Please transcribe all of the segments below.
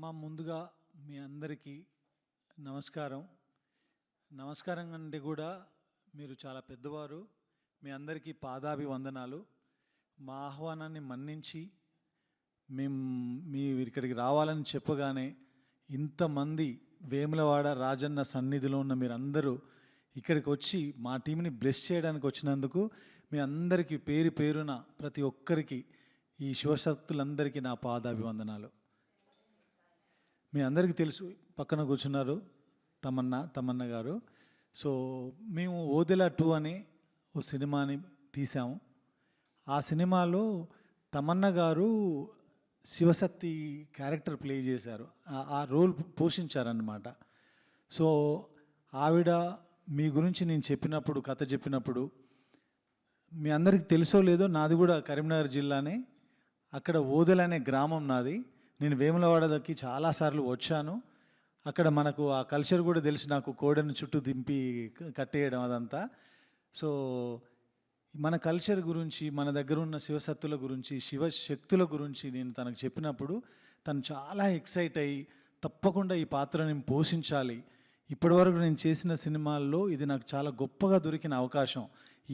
ముందుగా మీ అందరికీ నమస్కారం. నమస్కారం అంటే కూడా మీరు చాలా పెద్దవారు. మీ అందరికీ పాదాభివందనాలు. మా ఆహ్వానాన్ని మన్నించి మీరు ఇక్కడికి రావాలని చెప్పగానే ఇంతమంది వేములవాడ రాజన్న సన్నిధిలో ఉన్న మీరందరూ ఇక్కడికి వచ్చి మా టీంని బ్లెస్ చేయడానికి వచ్చినందుకు మీ అందరికీ పేరు పేరున ప్రతి ఒక్కరికి ఈ శివశక్తులందరికీ నా పాదాభివందనాలు. మీ అందరికీ తెలుసు, పక్కన కూర్చున్నారు తమన్నా గారు. సో మేము ఓదెలా 2 అనే ఓ సినిమాని తీసాము. ఆ సినిమాలో తమన్నా గారు శివశక్తి క్యారెక్టర్ ప్లే చేశారు, ఆ రోల్ పోషించారన్నమాట. సో ఆవిడ మీ గురించి నేను చెప్పినప్పుడు, కథ చెప్పినప్పుడు, మీ అందరికీ తెలుసో లేదో, నాది కూడా కరీంనగర్ జిల్లానే. అక్కడ ఓదెల అనే గ్రామం నాది. నేను వేములవాడకి చాలాసార్లు వచ్చాను. అక్కడ మనకు ఆ కల్చర్ కూడా తెలిసి, నాకు కోడెను చుట్టూ దింపి కట్టేయడం అదంతా. సో మన కల్చర్ గురించి, మన దగ్గర ఉన్న శివశక్తుల గురించి, శివశక్తుల గురించి నేను తనకు చెప్పినప్పుడు తను చాలా ఎక్సైట్ అయ్యి, తప్పకుండా ఈ పాత్రని పోషించాలి, ఇప్పటివరకు నేను చేసిన సినిమాల్లో ఇది నాకు చాలా గొప్పగా దొరికిన అవకాశం,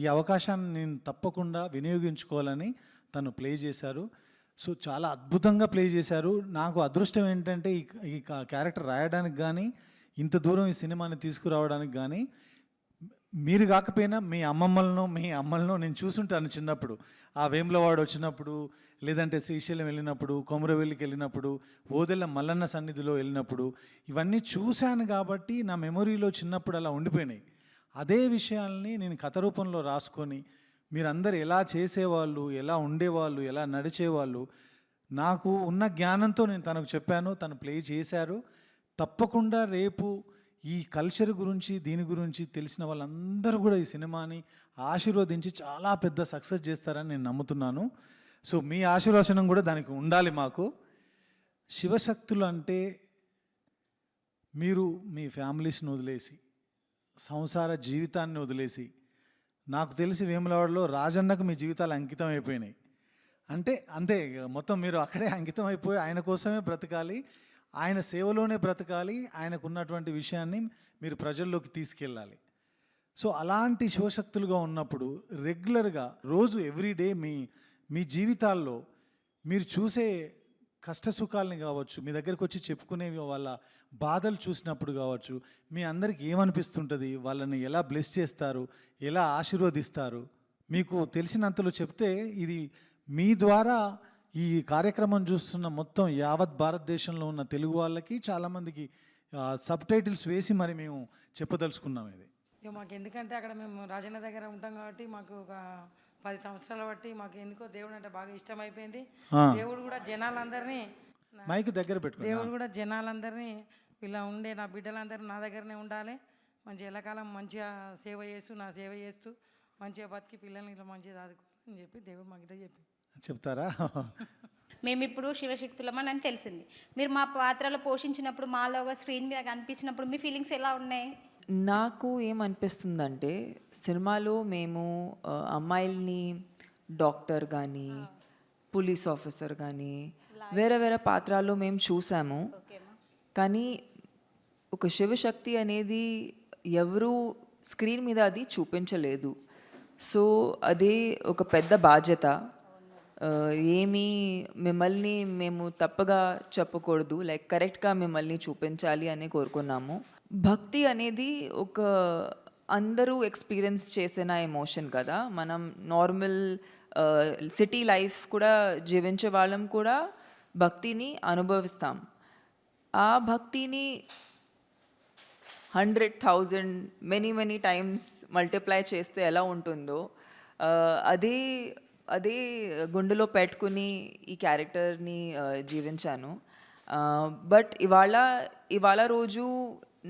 ఈ అవకాశాన్ని నేను తప్పకుండా వినియోగించుకోవాలని తను ప్లే చేశారు. సో చాలా అద్భుతంగా ప్లే చేశారు. నాకు అదృష్టం ఏంటంటే ఈ క్యారెక్టర్ రాయడానికి కానీ, ఇంత దూరం ఈ సినిమాని తీసుకురావడానికి కానీ, మీరు కాకపోయినా మీ అమ్మలను నేను చూసుంటాను చిన్నప్పుడు. ఆ వేములవాడ వచ్చినప్పుడు, లేదంటే శ్రీశైలం వెళ్ళినప్పుడు, కొమరవెల్లికి వెళ్ళినప్పుడు, ఓదెల మల్లన్న సన్నిధిలో వెళ్ళినప్పుడు ఇవన్నీ చూశాను కాబట్టి నా మెమొరీలో చిన్నప్పుడు అలా ఉండిపోయినాయి. అదే విషయాల్ని నేను కథ రూపంలో రాసుకొని, మీరందరూ ఎలా చేసేవాళ్ళు, ఎలా ఉండేవాళ్ళు, ఎలా నడిచేవాళ్ళు, నాకు ఉన్న జ్ఞానంతో నేను తనకు చెప్పాను. తను ప్లే చేశారు. తప్పకుండా రేపు ఈ కల్చర్ గురించి, దీని గురించి తెలిసిన వాళ్ళందరూ కూడా ఈ సినిమాని ఆశీర్వదించి చాలా పెద్ద సక్సెస్ చేస్తారని నేను నమ్ముతున్నాను. సో మీ ఆశీర్వచనం కూడా దానికి ఉండాలి మాకు. శివశక్తులు అంటే మీరు మీ ఫ్యామిలీస్ని వదిలేసి, సంసార జీవితాన్ని వదిలేసి, నాకు తెలిసి వేములవాడలో రాజన్నకు మీ జీవితాలు అంకితం అయిపోయినాయి. అంతే మొత్తం మీరు అక్కడే అంకితం అయిపోయి ఆయన కోసమే బ్రతకాలి, ఆయన సేవలోనే బ్రతకాలి, ఆయనకు ఉన్నటువంటి విషయాన్ని మీరు ప్రజల్లోకి తీసుకెళ్ళాలి. సో అలాంటి శివశక్తులుగా ఉన్నప్పుడు రెగ్యులర్గా రోజు ఎవ్రీడే మీ జీవితాల్లో మీరు చూసే కష్టసుఖాలని కావచ్చు, మీ దగ్గరకు వచ్చి చెప్పుకునేవి వాళ్ళ బాధలు చూసినప్పుడు కావచ్చు, మీ అందరికి ఏమనిపిస్తుంటుంది, వాళ్ళని ఎలా బ్లెస్ చేస్తారు, ఎలా ఆశీర్వదిస్తారు, మీకు తెలిసినంతలో చెప్తే ఇది మీ ద్వారా ఈ కార్యక్రమం చూస్తున్న మొత్తం యావత్ భారతదేశంలో ఉన్న తెలుగు వాళ్ళకి చాలామందికి సబ్ టైటిల్స్ వేసి మరి మేము చెప్పదలుచుకున్నాం. ఇది మాకు ఎందుకంటే అక్కడ మేము రాజన్న దగ్గర ఉంటాం కాబట్టి మాకు ఒక 10 సంవత్సరాల బట్టి మాకు ఎందుకో దేవుడు అంటే బాగా ఇష్టం అయిపోయింది. దేవుడు కూడా జనాలందరినీ మైక్ దగ్గర పెట్టు. దేవుడు కూడా జనాలందరినీ ఇలా ఉండే నా బిడ్డలందరూ నా దగ్గరనే ఉండాలి, మంచి ఎల్లకాలం మంచిగా సేవ చేస్తూ మంచిగా బతికి పిల్లల్ని ఇలా మంచిగా చదువుకోవాలని చెప్పి దేవుడు మాకు ఇట్లా చెప్తారా? మేము ఇప్పుడు శివశక్తులమని అని తెలిసింది. మీరు మా పాత్రలో పోషించినప్పుడు, మాలో స్క్రీన్ మీద కనిపించినప్పుడు మీ ఫీలింగ్స్ ఎలా ఉన్నాయి? నాకు ఏమనిపిస్తుందంటే, సినిమాలో మేము అమ్మాయిల్ని డాక్టర్ కానీ, పోలీస్ ఆఫీసర్ కానీ, వేరే పాత్రల్లో మేము చూసాము. కానీ ఒక శివశక్తి అనేది ఎవరు స్క్రీన్ మీద అది చూపించలేదు. సో అదే ఒక పెద్ద బాధ్యత. మిమ్మల్ని మేము తప్పగా చెప్పకూడదు, కరెక్ట్గా మిమ్మల్ని చూపించాలి అని కోరుకున్నాము. భక్తి అనేది ఒక అందరూ ఎక్స్పీరియన్స్ చేసిన ఎమోషన్ కదా. మనం నార్మల్ సిటీ లైఫ్ కూడా జీవించే వాళ్ళం కూడా భక్తిని అనుభవిస్తాం. ఆ భక్తిని 100,000 మెనీ టైమ్స్ మల్టిప్లై చేస్తే ఎలా ఉంటుందో అదే గుండెలో పెట్టుకుని ఈ క్యారెక్టర్ని జీవించాను. బట్ ఇవాళ రోజు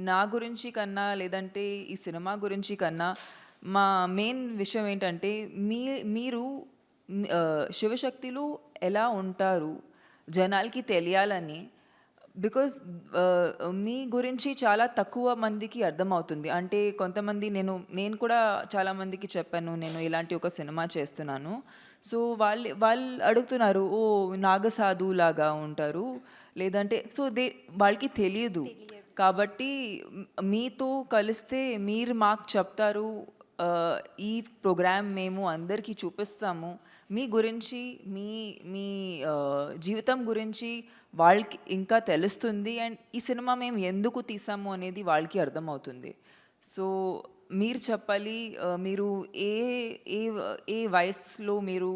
నా గురించి కన్నా, లేదంటే ఈ సినిమా గురించి కన్నా, మా మెయిన్ విషయం ఏంటంటే మీరు శివశక్తులు ఎలా ఉంటారు జనాలకి తెలియాలని. బికాజ్ మీ గురించి చాలా తక్కువ మందికి అర్థమవుతుంది. అంటే కొంతమంది నేను కూడా చాలామందికి చెప్పాను, నేను ఇలాంటి ఒక సినిమా చేస్తున్నాను. సో వాళ్ళు అడుగుతున్నారు, ఓ నాగసాధు లాగా ఉంటారు, లేదంటే సో వాళ్ళకి తెలియదు. కాబట్టి మీతో కలిస్తే మీరు మాకు చెప్తారు, ఈ ప్రోగ్రామ్ మేము అందరికీ చూపిస్తాము, మీ గురించి మీ మీ జీవితం గురించి వాళ్ళకి ఇంకా తెలుస్తుంది, అండ్ ఈ సినిమా మేము ఎందుకు తీసాము అనేది వాళ్ళకి అర్థమవుతుంది. సో మీరు చెప్పాలి, మీరు ఏ ఏ ఏ వయసులో మీరు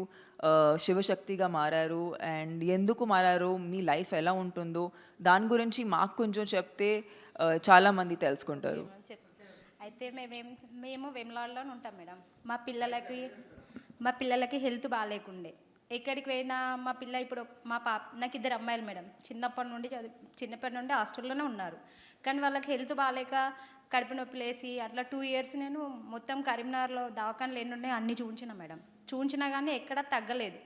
శివశక్తిగా మారారు అండ్ ఎందుకు మారారు, మీ లైఫ్ ఎలా ఉంటుందో దాని గురించి మాకు కొంచెం చెప్తే చాలామంది తెలుసుకుంటారు. అయితే మేము వెమ్లాడ్లోనే ఉంటాం మేడం. మా పిల్లలకి హెల్త్ బాగాలేకుండే, ఎక్కడికి పోయినా మా పిల్ల ఇప్పుడు నాకు 2 అమ్మాయిలు మేడం. చిన్నప్పటి నుండి హాస్టల్లోనే ఉన్నారు. కానీ వాళ్ళకి హెల్త్ బాగాలేక కడుపు నొప్పి లేసి అట్లా 2 years నేను మొత్తం కరీంనగర్లో దవాఖానలు ఎన్ని ఉన్నాయో అన్నీ చూపించిన మేడం. చూపించినా కానీ ఎక్కడా తగ్గలేదు.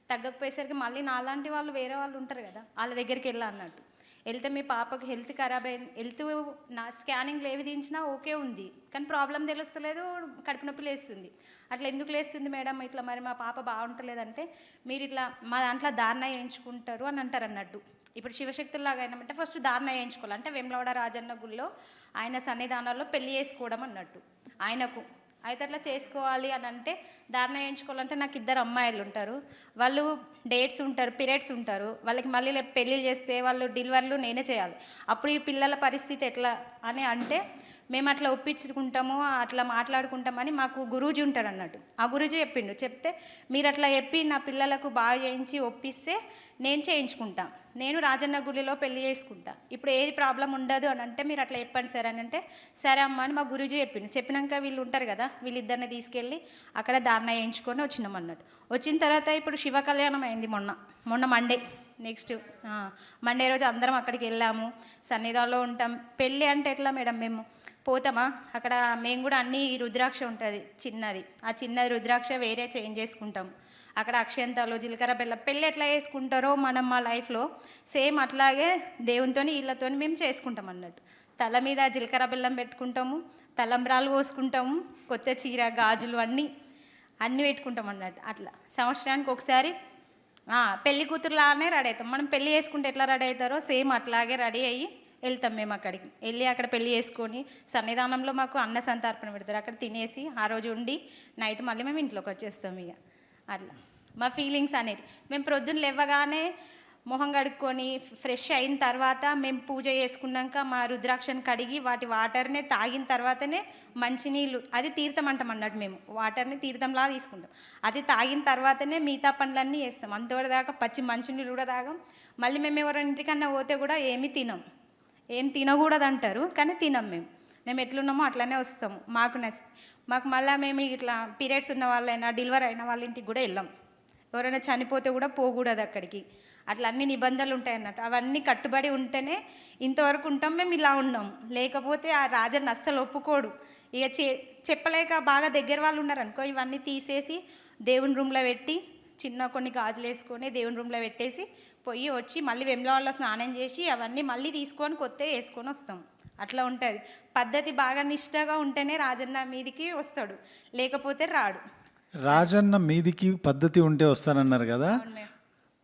తగ్గకపోయేసరికి మళ్ళీ నాలాంటి వాళ్ళు వేరే వాళ్ళు ఉంటారు కదా, వాళ్ళ దగ్గరికి వెళ్ళా అన్నట్టు. వెళ్తే మీ పాపకు హెల్త్ ఖరాబ్ అయింది, హెల్త్ నా స్కానింగ్లు ఏవి తీయించినా ఓకే ఉంది, కానీ ప్రాబ్లం తెలుస్తలేదు, కడుపు నొప్పి లేస్తుంది. అట్లా ఎందుకు లేస్తుంది మేడం, ఇట్లా మరి మా పాప బాగుంటలేదంటే మీరు ఇట్లా మా దాంట్లో ధారణ వేయించుకుంటారు అని అంటారు అన్నట్టు. ఇప్పుడు శివశక్తుల్లాగా అయినామంటే ఫస్ట్ ధారణ వేయించుకోవాలి. అంటే వేములవాడ రాజన్న గుళ్ళో ఆయన సన్నిధానాల్లో పెళ్లి చేసుకోవడం అన్నట్టు ఆయనకు. అయితే అట్లా చేసుకోవాలి అని అంటే ధారణ వేయించుకోవాలంటే నాకు 2 అమ్మాయిలు ఉంటారు, వాళ్ళు డేట్స్ ఉంటారు, పీరియడ్స్ ఉంటారు, వాళ్ళకి మళ్ళీ పెళ్ళిళ్ళు చేస్తే వాళ్ళు డెలివరీలు నేనే చేయాలి. అప్పుడు ఈ పిల్లల పరిస్థితి ఎట్లా అని అంటే మేము అట్లా ఒప్పించుకుంటాము, అట్లా మాట్లాడుకుంటామని మాకు గురూజీ ఉంటాడు అన్నట్టు. ఆ గురూజీ చెప్తే మీరు అట్లా చెప్పి నా పిల్లలకు బాగా చేయించి ఒప్పిస్తే నేను చేయించుకుంటా, నేను రాజన్న గుడిలో పెళ్లి చేసుకుంటా, ఇప్పుడు ఏది ప్రాబ్లం ఉండదు అని అంటే మీరు అట్లా చెప్పండి సార్ అని అంటే సరే అమ్మ అని మా గురూజీ చెప్పినాక వీళ్ళు ఉంటారు కదా, వీళ్ళిద్దరిని తీసుకెళ్ళి అక్కడ ధారణ వేయించుకొని వచ్చినాం అన్నట్టు. వచ్చిన తర్వాత ఇప్పుడు శివ కళ్యాణం అయింది మొన్న మండే. నెక్స్ట్ మండే రోజు అందరం అక్కడికి వెళ్ళాము, సన్నిధానంలో ఉంటాం. పెళ్ళి అంటే ఎట్లా మేడం, మేము పోతామా అక్కడ, మేము కూడా అన్ని రుద్రాక్ష ఉంటుంది చిన్నది, ఆ చిన్నది రుద్రాక్ష వేరే చేంజ్ చేసుకుంటాం. అక్కడ అక్షంతాలు, జీలకర్ర బెల్లం పెళ్ళి ఎట్లా చేసుకుంటారో మనం మా లైఫ్లో సేమ్ అట్లాగే దేవునితో వీళ్ళతో మేము చేసుకుంటాం అన్నట్టు. తల మీద జీలకర్ర బెల్లం పెట్టుకుంటాము, తలంబ్రాలు పోసుకుంటాము, కొత్త చీర గాజులు అన్నీ పెట్టుకుంటాం అన్నట్టు. అట్లా సంవత్సరానికి ఒకసారి పెళ్లి కూతురులానే రెడీ అవుతాం. మనం పెళ్ళి చేసుకుంటే ఎట్లా రెడీ అవుతారో సేమ్ అట్లాగే రెడీ అయ్యి వెళ్తాం. మేము అక్కడికి వెళ్ళి అక్కడ పెళ్ళి చేసుకొని సన్నిధానంలో మాకు అన్న సంతర్పణ పెడతారు, అక్కడ తినేసి ఆ రోజు ఉండి నైట్ మళ్ళీ మేము ఇంట్లోకి వచ్చేస్తాం. ఇక అట్లా మా ఫీలింగ్స్ అనేది మేము ప్రొద్దున లేవగానే మొహం కడుక్కొని ఫ్రెష్ అయిన తర్వాత మేము పూజ చేసుకున్నాక మా రుద్రాక్షను కడిగి వాటి వాటర్నే తాగిన తర్వాతనే మంచినీళ్ళు, అది తీర్థం అంటాం అన్నట్టు. మేము వాటర్ని తీర్థంలా తీసుకుంటాం, అది తాగిన తర్వాతనే మిగతా పనులన్నీ చేస్తాం. అంతవరదాకా పచ్చి మంచినీళ్ళు కూడా తాగం. మళ్ళీ మేము ఎవరైనా ఇంటికన్నా పోతే కూడా ఏమీ తినం, ఏం తినకూడదు అంటారు కానీ తినం. మేము ఎట్లున్నామో అట్లనే వస్తాము, మాకు మళ్ళీ మేము ఇట్లా పీరియడ్స్ ఉన్న వాళ్ళైనా డెలివరీ అయిన వాళ్ళ ఇంటికి కూడా వెళ్ళాం. ఎవరైనా చనిపోతే కూడా పోకూడదు అక్కడికి, అట్లా అన్ని నిబంధనలు ఉంటాయి అన్నట్టు. అవన్నీ కట్టుబడి ఉంటేనే ఇంతవరకు ఉంటాం. మేము ఇలా ఉన్నాం, లేకపోతే ఆ రాజన్న అస్సలు ఒప్పుకోడు. ఇక చెప్పలేక బాగా దగ్గర వాళ్ళు ఉన్నారనుకో, ఇవన్నీ తీసేసి దేవుని రూమ్లో పెట్టి కొన్ని గాజులు వేసుకొని దేవుని రూమ్లో పెట్టేసి పోయి వచ్చి మళ్ళీ వెమ్లవాడలో స్నానం చేసి అవన్నీ మళ్ళీ తీసుకొని కొత్తగా వేసుకొని వస్తాం. అట్లా ఉంటుంది పద్ధతి. బాగా నిష్టగా ఉంటేనే రాజన్న మీదికి వస్తాడు, లేకపోతే రాడు. రాజన్న మీదికి పద్ధతి ఉంటే వస్తానన్నారు కదా,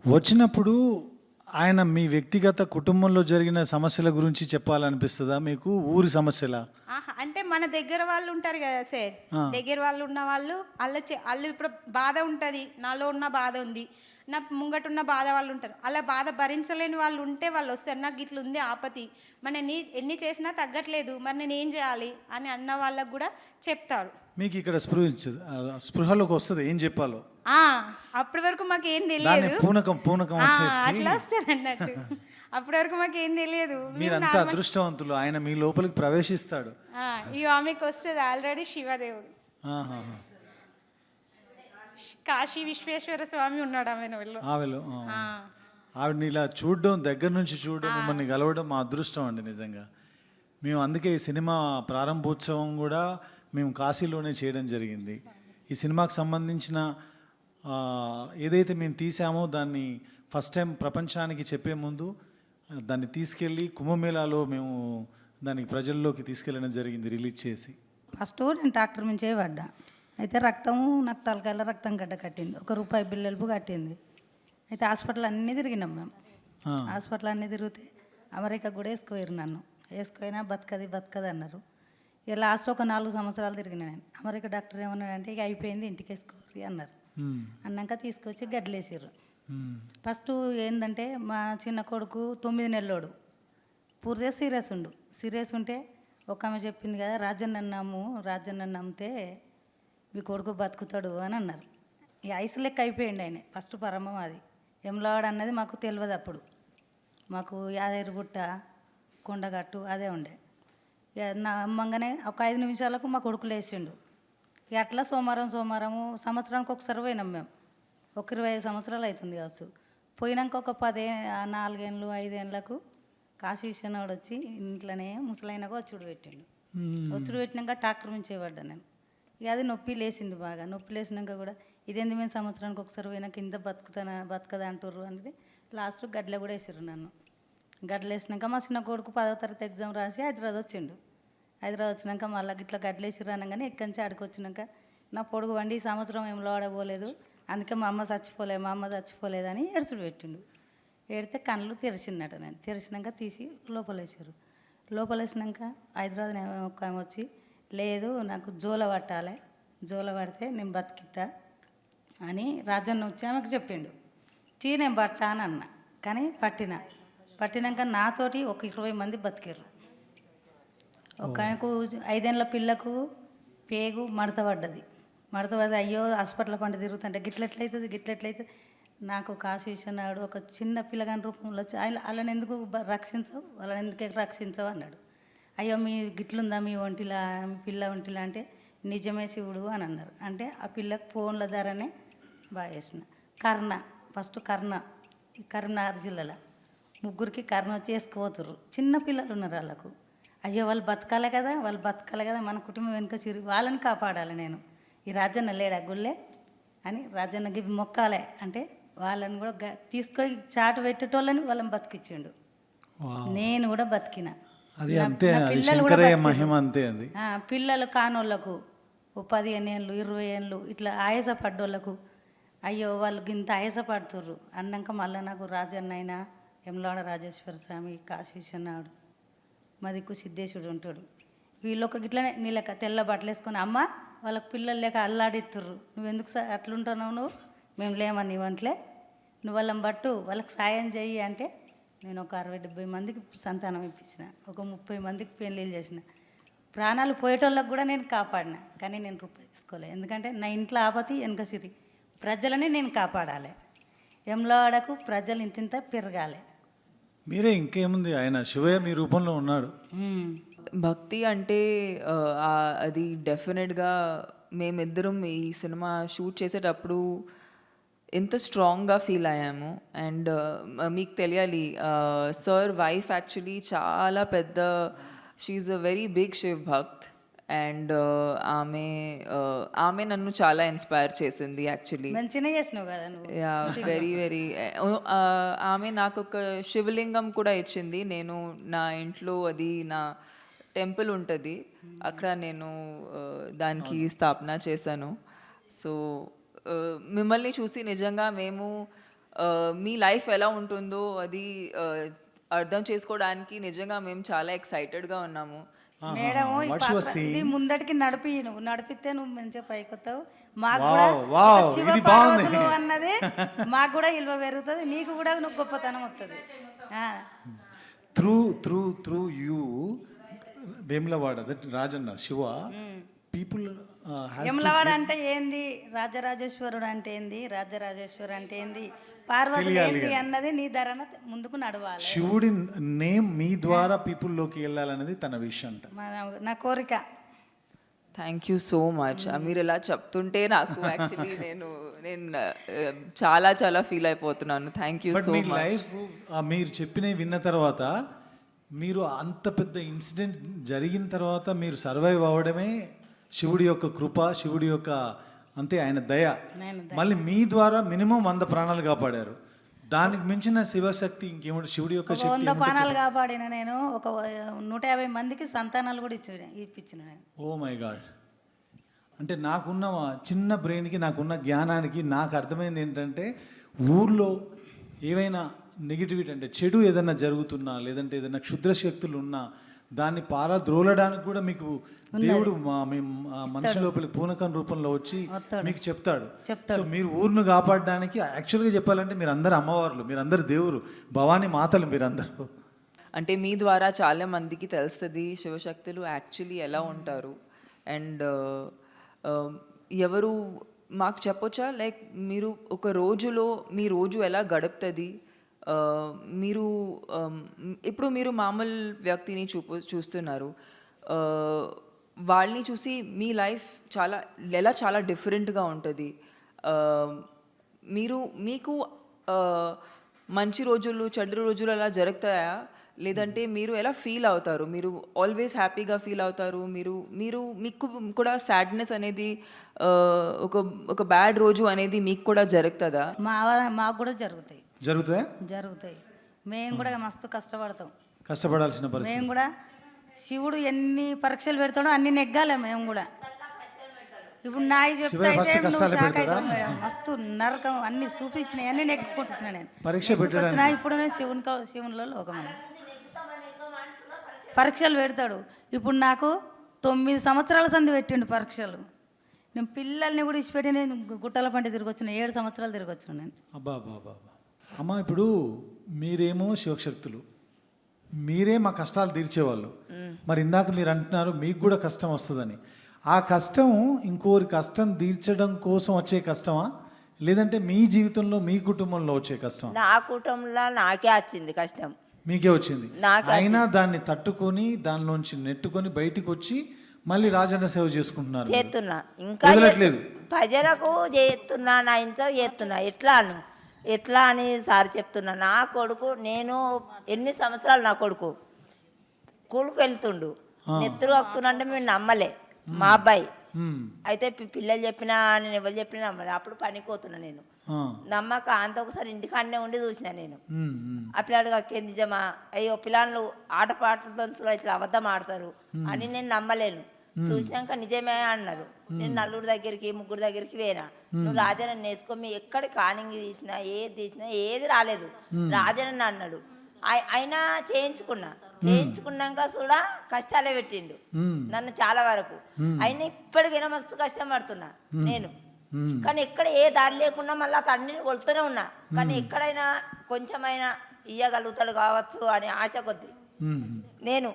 వచ్చినప్పుడు ఆయన మీ వ్యక్తిగత కుటుంబంలో జరిగిన సమస్యల గురించి చెప్పాలనిపిస్తుందా మీకు, ఊరి సమస్యల? అంటే మన దగ్గర వాళ్ళు ఉంటారు కదా సార్, దగ్గర వాళ్ళు ఉన్న వాళ్ళు వాళ్ళు ఇప్పుడు బాధ ఉంటుంది, నాలో ఉన్న బాధ ఉంది, నా ముంగటున్న బాధ వాళ్ళు ఉంటారు, అలా బాధ భరించలేని వాళ్ళు ఉంటే వాళ్ళు వస్తారు, నాకు ఇట్లా ఉంది ఆపతి, మరి ఎన్ని చేసినా తగ్గట్లేదు, మరి నేను ఏం చేయాలి అని అన్న వాళ్ళకు కూడా చెప్తారు. మీకు ఇక్కడ స్పృహలోకి వస్తుంది ఏం చెప్పాలో, అప్పటి వరకు మాకు ఏం తెలియదు, పూనకం అట్లా వస్తుంది అన్నట్టు. అప్పటి వరకు మాకు ఏం తెలియదు. మీరంతా అదృష్టవంతులు, ఆయన మీ లోపలికి ప్రవేశిస్తాడు. ఇక ఆమెకు వస్తుంది ఆల్రెడీ శివదేవుడు, కాశీ విశ్వేశ్వర స్వామి ఉన్నాడు ఆమెలో. ఆవిడని ఇలా చూడడం, దగ్గర నుంచి చూడడం, మిమ్మల్ని కలవడం మా అదృష్టం అండి నిజంగా. మేము అందుకే ఈ సినిమా ప్రారంభోత్సవం కూడా మేము కాశీలోనే చేయడం జరిగింది. ఈ సినిమాకు సంబంధించిన ఏదైతే మేము తీసామో దాన్ని ఫస్ట్ టైం ప్రపంచానికి చెప్పే ముందు దాన్ని తీసుకెళ్ళి కుంభమేళాలో మేము దానికి ప్రజల్లోకి తీసుకెళ్ళడం జరిగింది రిలీజ్ చేసి. ఫస్ట్ నేను డాక్టర్ నుంచే పడ్డా, అయితే నాకు తలకాయల రక్తం గడ్డ కట్టింది, ₹1 బిల్లలుపు కట్టింది. అయితే హాస్పిటల్ అన్నీ తిరిగినాం మేము, హాస్పిటల్ అన్నీ తిరిగితే అమెరికా కూడా వేసుకోయారు నన్ను. వేసుకోయినా బతకది అన్నారు. ఇక లాస్ట్ ఒక 4 సంవత్సరాలు తిరిగిన నేను. అమెరికా డాక్టర్ ఏమన్నాడంటే ఇక అయిపోయింది ఇంటికి వేసుకోరు అన్నారు. అన్నాక తీసుకొచ్చి గడ్డలేసారు. ఫస్ట్ ఏంటంటే మా చిన్న కొడుకు 9 నెలలోడు పూర్తిగా సీరియస్ ఉంటే ఒక ఆమె చెప్పింది కదా, రాజన్న నమ్మితే మీ కొడుకు బతుకుతాడు అని అన్నారు. ఇక ఐసు లెక్క అయిపోయింది ఆయన. ఫస్ట్ పరమం అది ఎమ్లవాడ అన్నది మాకు తెలియదు అప్పుడు. మాకు యాదగిరిగుట్ట కొండగట్టు అదే ఉండే. ఇక నా అమ్మంగానే ఒక 5 నిమిషాలకు మా కొడుకు లేచిండు. ఇక అట్లా సోమవారం సంవత్సరానికి ఒకసారి పోయినాం మేము. ఒక 25 సంవత్సరాలు అవుతుంది కావచ్చు. పోయినాక ఒక 4 ఏళ్ళు 5 ఏళ్ళకు కాశీశ్వరుడు వచ్చి ఇంట్లోనే ముసలైనగా వచ్చుడు పెట్టినాక డాక్టర్ నుంచి చేయబడ్డా నేను. ఇక అది నొప్పి లేచింది బాగా. నొప్పి లేచినాక కూడా ఇదేంది మేము సంవత్సరానికి ఒకసారి పోయినాక ఇంత బతకదా అంటారు అనేది లాస్ట్ గడ్డలో కూడా వేసారు నన్ను. గడ్డలు వేసినాక మా చిన్న కొడుకు 10వ తరగతి ఎగ్జామ్ రాసి హైదరాబాద్ వచ్చిండు. హైదరాబాద్ వచ్చినాక మళ్ళీ ఇట్లా గడ్డలు వేసిర్రు అనగానే ఇక్కడి నుంచి ఆడికి వచ్చినాక నా పొడుగు వండి ఈ సంవత్సరం ఏం లోడకపోలేదు, అందుకే మా అమ్మ చచ్చిపోలేదని ఏడుచుడు పెట్టిండు. ఏడితే కళ్ళు తెరిచిందట. నేను తెరిచినాక తీసి లోపలేసారు. లోపలేసినాక హైదరాబాద్ ఒక ఆమె వచ్చి లేదు నాకు జోల పడితే నేను బతికిద్దా అని రాజన్న వచ్చి ఆమెకు చెప్పిండు. నేను పట్టా అని అన్నా. కానీ పట్టినాక నాతోటి ఒక 20 మంది బతికారు. ఒక ఆమెకు 5 ఏళ్ళ పిల్లకు పేగు మడత పడ్డది. అయ్యో హాస్పిటల్ పంట తిరుగుతుంటే గిట్లెట్లయితుంది. నాకు కాశీశ్వరుడు ఒక చిన్న పిల్లగాని రూపంలో వచ్చి వాళ్ళని ఎందుకు రక్షించవు అన్నాడు. అయ్యో మీ గిట్లుందా మీ ఒంటిలా మీ పిల్ల ఒంటిలా అంటే నిజమే శివుడు అని అన్నారు. అంటే ఆ పిల్లకు ఫోన్ల ధరనే బాగా వేసిన. ఫస్ట్ కరీంనగర్ జిల్లాలో 3 కర్ణ వచ్చి వేసుకుపోతుర్రు. చిన్న పిల్లలు ఉన్నారు వాళ్ళకు. అయ్యో వాళ్ళు బతకాలి కదా మన కుటుంబం వెనుక వాళ్ళని కాపాడాలి నేను. ఈ రాజన్న లేడా గుళ్ళే అని రాజన్నకి మొక్కాలే అంటే వాళ్ళని కూడా తీసుకొని చాటు పెట్టేటోళ్ళని వాళ్ళని బతికిచ్చిండు. నేను కూడా బతికిన. పిల్లలు కానోళ్ళకు 15 ఏళ్ళు 20 ఏళ్ళు ఇట్లా ఆయాసపడ్డోళ్ళకు అయ్యో వాళ్ళు ఇంత ఆయాసపడుతుర్రు అన్నాక మళ్ళీ నాకు రాజన్న అయినా యమలాడ రాజేశ్వర స్వామి కాశీశ్వరుడు మా దిక్కు సిద్ధేశ్వరుడు ఉంటాడు. వీళ్ళొక గిట్లనే నీళ్ళక తెల్ల బట్టలు వేసుకొని అమ్మ వాళ్ళకి పిల్లలు లేక అల్లాడిత్తుర్రు, నువ్వెందుకు అట్లుంటున్నావు, మేము లేమని ఇవ్వంట్లే, నువ్వు వాళ్ళని బట్టు వాళ్ళకి సాయం చెయ్యి అంటే నేను ఒక 60-70 మందికి సంతానం ఇప్పించిన, ఒక 30 మందికి పెళ్ళిళ్ళు చేసిన. ప్రాణాలు పోయేటోళ్ళకి కూడా నేను కాపాడిన. కానీ నేను రూపాయి తీసుకోలేదు. ఎందుకంటే నా ఇంట్లో ఆపతి వెనక సిరి ప్రజలని నేను కాపాడాలి. యమలాడకు ప్రజలు ఇంత పెరగాలి. మీరే ఇంకేముంది, ఆయన శివయ్య మీ రూపంలో ఉన్నాడు. భక్తి అంటే అది డెఫినెట్గా మేమిద్దరం ఈ సినిమా షూట్ చేసేటప్పుడు ఎంత స్ట్రాంగ్గా ఫీల్ అయ్యాము. అండ్ మీకు తెలియాలి సార్ వైఫ్ యాక్చువల్లీ చాలా పెద్ద, she a very big Shiv bhakt. And ఆమె నన్ను చాలా ఇన్స్పైర్ చేసింది యాక్చువల్లీ. మంచిగా చేసినావు కదా నువ్వు. యా వెరీ ఆమె నాకు ఒక శివలింగం కూడా ఇచ్చింది. నేను నా ఇంట్లో అది నా టెంపుల్ ఉంటుంది అక్కడ నేను దానికి స్థాపన చేశాను. సో మిమ్మల్ని చూసి నిజంగా మేము మీ లైఫ్ ఎలా ఉంటుందో అది అర్థం చేసుకోవడానికి నిజంగా మేము చాలా ఎక్సైటెడ్గా ఉన్నాము. మేడం ఇది ముందటికి నువ్వు నడిపితే నువ్వు మంచిగా పైకొస్తావు. మాకు కూడా శివ పార్వతులు అన్నది మాకు కూడా విలువ పెరుగుతుంది, నీకు కూడా నువ్వు గొప్పతనం వస్తుంది. Through you Vemulawada Rajanna Shiva people Vemulawada అంటే ఏంది, రాజరాజేశ్వరుడు అంటే ఏంది, పార్వతి ఏంది అన్నది నీ ధరణ ముందుకు నడవాలి. శివుడి నేమ్ మీ ద్వారా పీపుల్లోకి వెళ్ళాలనేది తన విషయం అంట, నా కోరిక. Thank you so much. మీరు ఇలా చెప్తుంటే నాకు యాక్చువల్లీ నేను చాలా చాలా ఫీల్ అయిపోతున్నాను. Thank you so much. Life మీరు చెప్పినవి విన్న తర్వాత, మీరు అంత పెద్ద ఇన్సిడెంట్ జరిగిన తర్వాత మీరు సర్వైవ్ అవ్వడమే శివుడి యొక్క కృప, శివుడి యొక్క అంతే ఆయన దయ. మళ్ళీ మీ ద్వారా మినిమం 100 ప్రాణాలు కాపాడారు. దానికి మించిన శివశక్తి ఇంకేమిటి? శివుడి యొక్క 100 ప్రాణాలు కాపాడిన నేను ఒక 150 మందికి సంతానాలు కూడా ఇప్పించిన నేను. Oh my god. అంటే నాకున్న చిన్న బ్రెయిన్కి నాకున్న జ్ఞానానికి నాకు అర్థమైంది ఏంటంటే, ఊర్లో ఏవైనా నెగిటివిటీ అంటే చెడు ఏదైనా జరుగుతున్నా లేదంటే ఏదైనా క్షుద్ర శక్తులు ఉన్నా దాన్ని పారద్రోలడానికి కూడా మీకు దేవుడు మనిషి లోపలికి పూనకం రూపంలో వచ్చి మీకు చెప్తాడు. సో మీరు ఊరును కాపాడడానికి యాక్చువల్గా చెప్పాలంటే మీరు అందరు అమ్మవార్లు, మీరు అందరు దేవుడు, భవానీ మాతలు మీరందరూ. అంటే మీ ద్వారా చాలా మందికి తెలుస్తుంది శివశక్తులు యాక్చువల్లీ ఎలా ఉంటారు. అండ్ ఎవరు మాకు చెప్పొచ్చా, లైక్ మీరు ఒక రోజులో మీ రోజు ఎలా గడుపుతుంది, మీరు ఇప్పుడు మీరు మామూలు వ్యక్తిని చూస్తున్నారు, వాళ్ళని చూసి మీ లైఫ్ చాలా డిఫరెంట్గా ఉంటుంది. మీకు మంచి రోజులు చెడు రోజులు అలా జరుగుతాయా, లేదంటే మీరు ఎలా ఫీల్ అవుతారు, మీరు ఆల్వేస్ హ్యాపీగా ఫీల్ అవుతారు, మీకు కూడా సాడ్నెస్ అనేది ఒక బ్యాడ్ రోజు అనేది మీకు కూడా జరుగుతుందా? మాకు కూడా జరుగుతాయి. జరుగుతాయి. మేము కూడా మస్తు కష్టపడాల్సిన పరిస్థితి. మేము కూడా శివుడు ఎన్ని పరీక్షలు పెడతాడో అన్ని నెగ్గాలి మేము కూడా. ఇప్పుడు నాయి చెప్తే మేడం మస్తు నరకం అన్ని చూపించినాయి, అన్ని నెగ్గుకుంటున్నా నేను పరీక్ష పెట్టిన. ఇప్పుడు నేను శివునిలో లోకమైన పరీక్షలు పెడతాడు. ఇప్పుడు నాకు 9 సంవత్సరాల సంధి పెట్టిండు పరీక్షలు. నేను పిల్లల్ని కూడా ఇచ్చిపెట్టి నేను గుట్టల పంట తిరిగి వచ్చిన 7 సంవత్సరాలు తిరిగి వచ్చిన నేను. అబ్బా అమ్మ, ఇప్పుడు మీరేమో శివశక్తులు, మీరే మా కష్టాలు తీర్చేవాళ్ళు. మరి ఇందాక మీరు అంటున్నారు మీకు కూడా కష్టం వస్తుందని. ఆ కష్టం ఇంకోరి కష్టం తీర్చడం కోసం వచ్చే కష్టమా, లేదంటే మీ జీవితంలో మీ కుటుంబంలో వచ్చే కష్టం? నా కుటుంబంలో నాకే వచ్చింది కష్టం. మీకే వచ్చింది. అయినా దాన్ని తట్టుకొని దానిలోంచి నెట్టుకొని బయటికి వచ్చి మళ్ళీ రాజన్న సేవ చేసుకుంటున్నారు. చేస్తున్నా, ఇంకా ప్రజలకు చేస్తున్నా, నా ఇంట్లో చేస్తున్నా. ఎట్లా అని సార్ చెప్తున్నా. నా కొడుకు, నేను 8 సంవత్సరాలు నా కొడుకు స్కూల్కి వెళ్తుండు, నెత్తురు వస్తున్నా అంటే మేము నమ్మలే. మా అబ్బాయి అయితే పిల్లలు చెప్పినా, నేను ఎవరు చెప్పినా నమ్మలే. అప్పుడు పనిపోతున్నా నేను, నమ్మక అంత ఒకసారి ఇంటికాడనే ఉండి చూసిన నేను. ఆ పిల్లాడు అక్కే నిజమా, అయ్యో పిల్లలు ఆటపాటలతో ఇట్లా అబద్ధం ఆడతారు అని నేను నమ్మలేను. చూసినాక నిజమే అన్నారు. నేను నలుగురు దగ్గరికి 3 దగ్గరికి పోయినా. నువ్వు రాజనని వేసుకో, ఎక్కడ కానింగ్ తీసినా ఏది రాలేదు. రాజనని అన్నాడు. అయినా చేయించుకున్నాక కూడా కష్టాలే పెట్టిండు నన్ను చాలా వరకు. అయినా ఇప్పటికైనా మస్తు కష్టం పడుతున్నా నేను. కానీ ఎక్కడ ఏ దారి లేకుండా మళ్ళీ తండ్రిని కొలుతూనే ఉన్నా. కానీ ఎక్కడైనా కొంచెమైనా ఇయ్యగలుగుతాడు కావచ్చు అని ఆశ కొద్ది నేను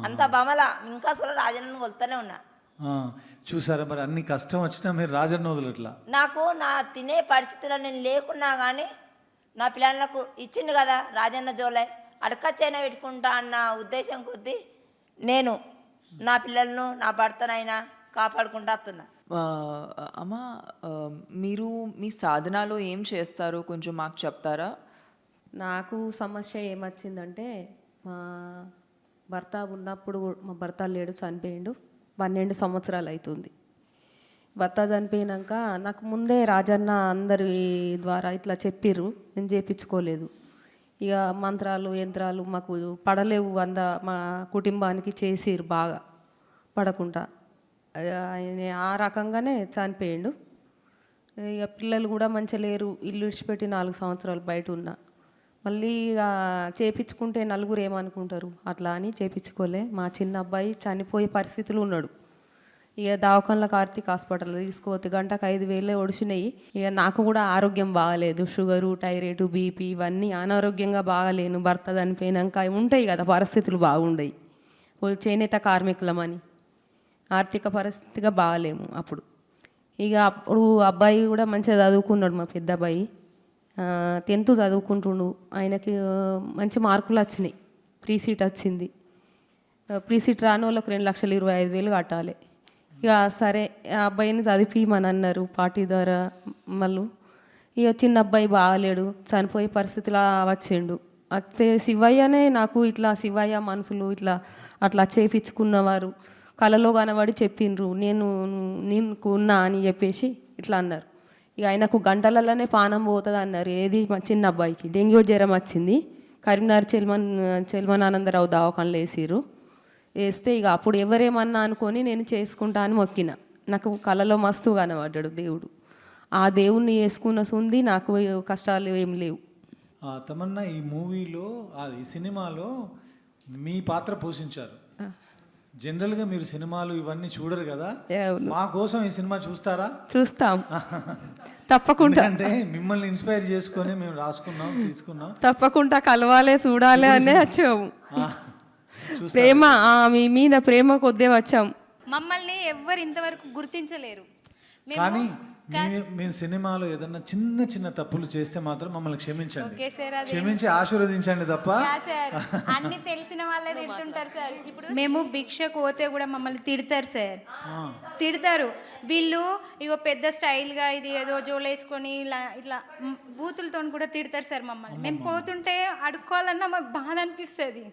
అంత బమల ఇంకా అసలు రాజన్నను కొలుతూనే ఉన్నా. చూసారా మరి, అన్ని కష్టం వచ్చినా మీరు రాజన్న వదలట్లా. నాకు నా తినే పరిస్థితిలో నేను లేకున్నా కానీ నా పిల్లలకు ఇచ్చిండు కదా రాజన్న జోలై, అడకచ్చైనా పెట్టుకుంటా అన్న ఉద్దేశం కొద్దీ నేను నా పిల్లలను నా భర్తనైనా కాపాడుకుంటా వస్తున్నా. అమ్మ, మీరు మీ సాధనలో ఏం చేస్తారో కొంచెం మాకు చెప్తారా? నాకు సమస్య ఏమొచ్చిందంటే, మా భర్త ఉన్నప్పుడు, మా భర్త లేడు, చనిపోయిండు. 12 సంవత్సరాలు అవుతుంది. భర్త చనిపోయినాక నాకు ముందే రాజన్న అందరి ద్వారా ఇట్లా చెప్పిర్రు, నేను చేయించుకోలేదు. ఇక మంత్రాలు యంత్రాలు మాకు పడలేవు, మా కుటుంబానికి చేసిర్రు బాగా పడకుండా. ఆయన ఆ రకంగానే చనిపోయిండు. ఇక పిల్లలు కూడా మంచిగా లేరు, ఇల్లు విడిచిపెట్టి 4 సంవత్సరాలు బయట ఉన్నా. మళ్ళీ ఇక చేయించుకుంటే నలుగురు ఏమనుకుంటారు అట్లా అని చేయించుకోలే. మా చిన్న అబ్బాయి చనిపోయే పరిస్థితులు ఉన్నాడు. ఇక దవాఖానలో కార్తీక్ హాస్పిటల్ తీసుకోవద్దు, గంటకు 5,000 ఒడిచినాయి. ఇక నాకు కూడా ఆరోగ్యం బాగాలేదు, షుగరు, థైరాయిడ్, బీపీ ఇవన్నీ అనారోగ్యంగా బాగాలేను. భర్త చనిపోయినాక ఉంటాయి కదా పరిస్థితులు బాగుండయి. చేనేత కార్మికులమని ఆర్థిక పరిస్థితిగా బాగాలేము అప్పుడు. ఇక అప్పుడు అబ్బాయి కూడా మంచిగా చదువుకున్నాడు, మా పెద్ద అబ్బాయి 10th చదువుకుంటుండు. ఆయనకి మంచి మార్కులు వచ్చినాయి, ప్రీ సీట్ వచ్చింది. ప్రీ సీట్ రాని వాళ్ళకి 2,25,000 కట్టాలి. ఇక సరే ఆ అబ్బాయిని చదివిమని అన్నారు పార్టీ ద్వారా. మళ్ళీ ఇక చిన్న అబ్బాయి బాగాలేడు, చనిపోయే పరిస్థితిలో వచ్చిండు. అయితే శివయ్యనే నాకు ఇట్లా శివయ్య మనుషులు ఇట్లా అట్లా చేయించుకున్నవారు కళలో కనబడి చెప్పిండ్రు, నీకు ఉన్నా అని చెప్పేసి ఇట్లా అన్నారు. ఇక ఆయనకు గంటలలోనే పానం పోతుంది అన్నారు. ఏది మా చిన్న అబ్బాయికి డెంగ్యూ జ్వరం వచ్చింది. కరీంనగర్ చెల్మన్ ఆనందరావు దవాఖానలో వేస్తే ఇక అప్పుడు ఎవరేమన్నా అనుకొని నేను చేసుకుంటా అని మొక్కిన. నాకు కళలో మస్తు కనబడ్డాడు దేవుడు. ఆ దేవుణ్ణి వేసుకున్న సుంది నాకు కష్టాలు ఏం లేవు. తమన్నా ఈ మూవీలో ఈ సినిమాలో మీ పాత్ర పోషించారు. జనరల్గా మీరు సినిమాలు ఇవన్నీ చూడరు కదా, అవును. మా కోసం ఈ సినిమా చూస్తారా? చూస్తాం తప్పకుండా. అంటే మిమ్మల్ని ఇన్స్పైర్ చేసుకొని మేము రాసుకున్నాం, తీసుకున్నాం. తప్పకుండా కలవాలి, చూడాలి అనే వచ్చాము. ప్రేమ, మీ మీద ప్రేమ కొద్దే వచ్చాం. మమ్మల్ని ఎవ్వరు ఇంతవరకు గుర్తించలేరు. కానీ మేము సినిమాలో ఏదన్నా చిన్న చిన్న తప్పులు చేస్తే మాత్రం మమ్మల్ని క్షమించండి, ఓకే సార్, అది క్షమించి ఆశీర్వదించండి తప్ప. సార్ అన్ని తెలిసిన వాళ్ళే తిడుతుంటారు సార్. ఇప్పుడు మేము భిక్షకు పోతే కూడా మమ్మల్ని తిడతారు సార్, తిడతారు. వీళ్ళు ఇగో పెద్ద స్టైల్గా ఇది ఏదో జోలేసుకొని ఇలా ఇట్లా బూతులతో కూడా తిడతారు సార్ మమ్మల్ని. మేము పోతుంటే అడుక్కోవాలన్నా మాకు బాధ అనిపిస్తుంది.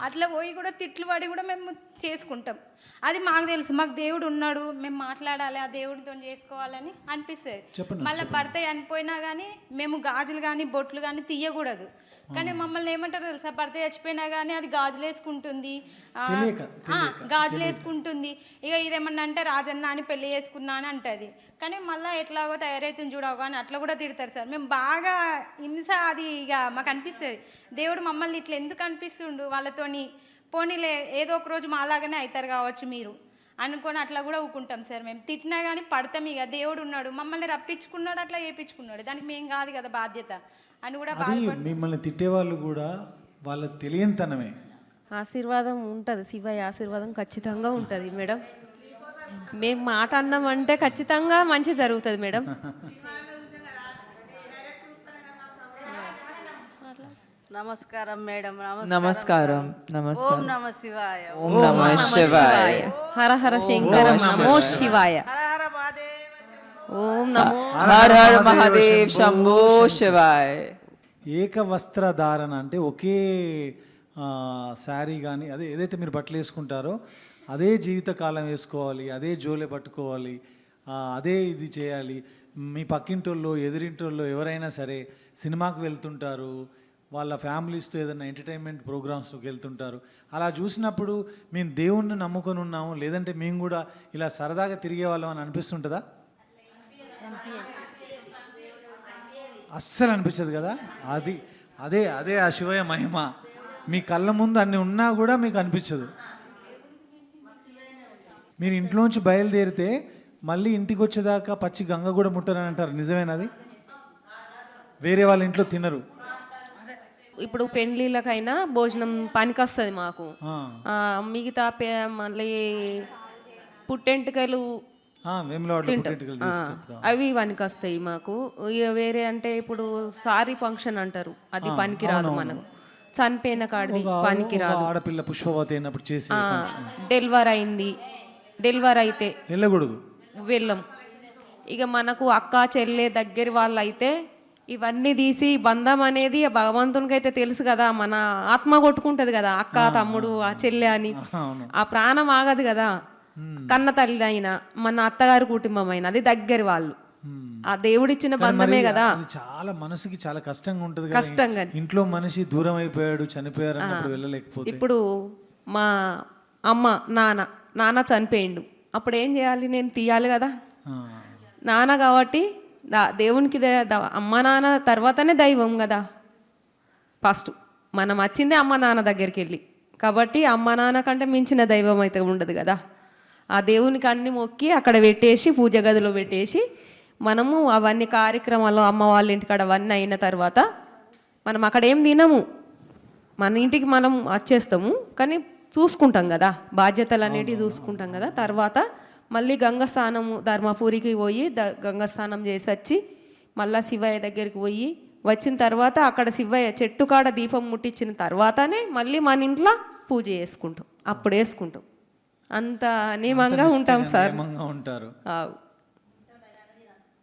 అట్లా పోయి కూడా తిట్లు పడి కూడా మేము చేసుకుంటాం. అది మాకు తెలుసు, మాకు దేవుడు ఉన్నాడు, మేము మాట్లాడాలి, ఆ దేవుడితో చేసుకోవాలని అనిపిస్తుంది. మళ్ళీ భర్త చనిపోయినా కానీ మేము గాజులు కానీ బొట్లు కానీ తీయకూడదు. కానీ మమ్మల్ని ఏమంటారు తెలుసా, భర్త చచ్చిపోయినా కానీ అది గాజులు వేసుకుంటుంది, గాజులు వేసుకుంటుంది. ఇక ఇదేమన్నా అంటే రాజన్న అని పెళ్లి చేసుకున్నా అని అంటది. కానీ మళ్ళీ ఎట్లాగో తయారవుతుంది చూడవు కానీ అట్లా కూడా తిడతారు సార్. మేము బాగా హింస, అది ఇక మాకు అనిపిస్తుంది దేవుడు మమ్మల్ని ఇట్లా ఎందుకు అనిపిస్తుండు వాళ్ళతోని. పోనీలే ఏదో ఒక రోజు మాలాగానే అవుతారు కావచ్చు మీరు అనుకొని అట్లా కూడా ఊకుంటాం సార్. మేము తిట్టినా కానీ పడతాం, ఇక దేవుడు ఉన్నాడు మమ్మల్ని రప్పించుకున్నాడు, అట్లా చేయించుకున్నాడు, దానికి మేము కాదు కదా బాధ్యత అని కూడా మిమ్మల్ని తిట్టేవాళ్ళు కూడా వాళ్ళ తెలియనితనమే. ఆశీర్వాదం ఉంటుంది, శివయ్య ఆశీర్వాదం ఖచ్చితంగా ఉంటుంది మేడం. మేము మాట అన్నామంటే ఖచ్చితంగా మంచి జరుగుతుంది మేడం. నమస్కారం మేడం. నమస్కారం. ఓం నమ శివాయ. ఓం నమ శివాయ. హర హర శంకర నమో శివాయ. హర హర మహాదేవ. ఓం నమో హర హర మహాదేవ్ శంభో శివాయ. ఏకవస్త్రధారణ అంటే ఒకే శారీ కానీ అదే ఏదైతే మీరు బట్టలు వేసుకుంటారో అదే జీవితకాలం వేసుకోవాలి, అదే జోలే పట్టుకోవాలి, అదే ఇది చేయాలి. మీ పక్కింటోళ్ళు ఎదురింటోళ్ళు ఎవరైనా సరే సినిమాకి వెళ్తుంటారు, వాళ్ళ ఫ్యామిలీస్తో ఏదైనా ఎంటర్టైన్మెంట్ ప్రోగ్రామ్స్కి వెళ్తుంటారు. అలా చూసినప్పుడు మేము దేవుణ్ణి నమ్ముకొని ఉన్నాము, లేదంటే మేము కూడా ఇలా సరదాగా తిరిగే వాళ్ళం అని అనిపిస్తుంటుందా? అస్సలు అనిపించదు కదా. అది అదే అదే ఆ శివయ్య మహిమ. మీ కళ్ళ ముందు అన్ని ఉన్నా కూడా మీకు అనిపించదు. మీరు ఇంట్లోంచి బయలుదేరితే మళ్ళీ ఇంటికి వచ్చేదాకా పచ్చి గంగ కూడా ముట్టరని అంటారు, నిజమేనది? వేరే వాళ్ళ ఇంట్లో తినరు. ఇప్పుడు పెండ్లీలకైనా భోజనం పనికొస్తుంది మాకు. మిగతా మళ్ళీ పుట్టెంటుకలు అవి పనికొస్తాయి మాకు. ఇక వేరే అంటే ఇప్పుడు సారీ ఫంక్షన్ అంటారు, అది పనికిరాదు మనకు. చనిపోయిన కాడిది పనికిరాదు. ఆడపిల్ల పుష్పవతి అయినప్పుడు చేసి డెలివరీ అయింది, డెలివరీ అయితే వెళ్ళకూడదు, వెళ్ళం. ఇక మనకు అక్క చెల్లె దగ్గర వాళ్ళు అయితే ఇవన్నీ తీసి బంధం అనేది భగవంతునికి అయితే తెలుసు కదా, మన ఆత్మ కొట్టుకుంటది కదా, అక్క తమ్ముడు ఆ చెల్లె అని. ఆ ప్రాణం ఆగదు కదా. కన్న తల్లి అయినా మన అత్తగారి కుటుంబం అయినా అది దగ్గర వాళ్ళు, ఆ దేవుడిచ్చిన బంధమే కదా. చాలా మనసుకి చాలా కష్టంగా ఉంటుంది, కష్టంగా. ఇంట్లో మనిషి దూరం అయిపోయాడు, చనిపోయారు అన్నప్పుడు వెళ్ళలేకపోతే. ఇప్పుడు మా అమ్మ నాన్న చనిపోయిండు, అప్పుడు ఏం చేయాలి, నేను తీయాలి కదా. నాన్న కాబట్టి దేవునికి అమ్మ నాన్న తర్వాతనే దైవం కదా. ఫస్ట్ మనం వచ్చిందే అమ్మ నాన్న దగ్గరికి వెళ్ళి, కాబట్టి అమ్మ నాన్న కంటే మించిన దైవం అయితే ఉండదు కదా. ఆ దేవునికి అన్ని మొక్కి అక్కడ పెట్టేసి పూజ గదిలో పెట్టేసి మనము అవన్నీ కార్యక్రమాలు అమ్మ వాళ్ళ ఇంటికాడ అవన్నీ అయిన తర్వాత మనం అక్కడ ఏం తినము, మన ఇంటికి మనం వచ్చేస్తాము, కానీ చూసుకుంటాం కదా, బాధ్యతలు అనేటివి చూసుకుంటాం కదా. తర్వాత మళ్ళీ గంగస్నానము ధర్మపురికి పోయి గంగస్నానం చేసి వచ్చి మళ్ళీ శివయ్య దగ్గరికి పోయి వచ్చిన తర్వాత అక్కడ శివయ్య చెట్టు కాడ దీపం ముట్టించిన తర్వాతనే మళ్ళీ మన ఇంట్లో పూజ చేసుకుంటాం, అప్పుడు వేసుకుంటాం. అంత నియమంగా ఉంటాం సార్. ఉంటారు.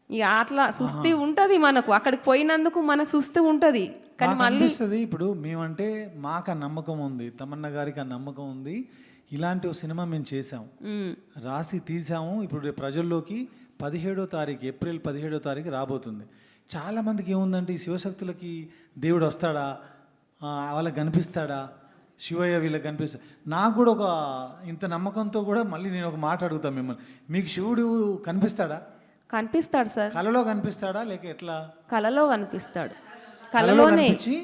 ఇక అట్లా సుస్థి ఉంటుంది మనకు, అక్కడికి పోయినందుకు మనకు సుస్థి ఉంటుంది. కానీ మళ్ళీ ఇప్పుడు మేమంటే మాకు ఆ నమ్మకం ఉంది, తమన్నా గారికి ఆ నమ్మకం ఉంది. ఇలాంటి ఒక సినిమా మేము చేసాము, రాసి తీసాము. ఇప్పుడు ప్రజల్లోకి 17వ తారీఖు ఏప్రిల్ 17వ తారీఖు రాబోతుంది. చాలామందికి ఏముందంటే ఈ శివశక్తులకి దేవుడు వస్తాడా, వాళ్ళకి కనిపిస్తాడా, శివయ్య వీళ్ళకి కనిపిస్తాడు. నాకు కూడా ఒక ఇంత నమ్మకంతో కూడా మళ్ళీ నేను ఒక మాట అడుగుతాను మిమ్మల్ని, మీకు శివుడు కనిపిస్తాడా? కనిపిస్తాడు సార్. కలలో కనిపిస్తాడా లేక ఎట్లా? కలలో కనిపిస్తాడు. కలలోనే. కనిపించి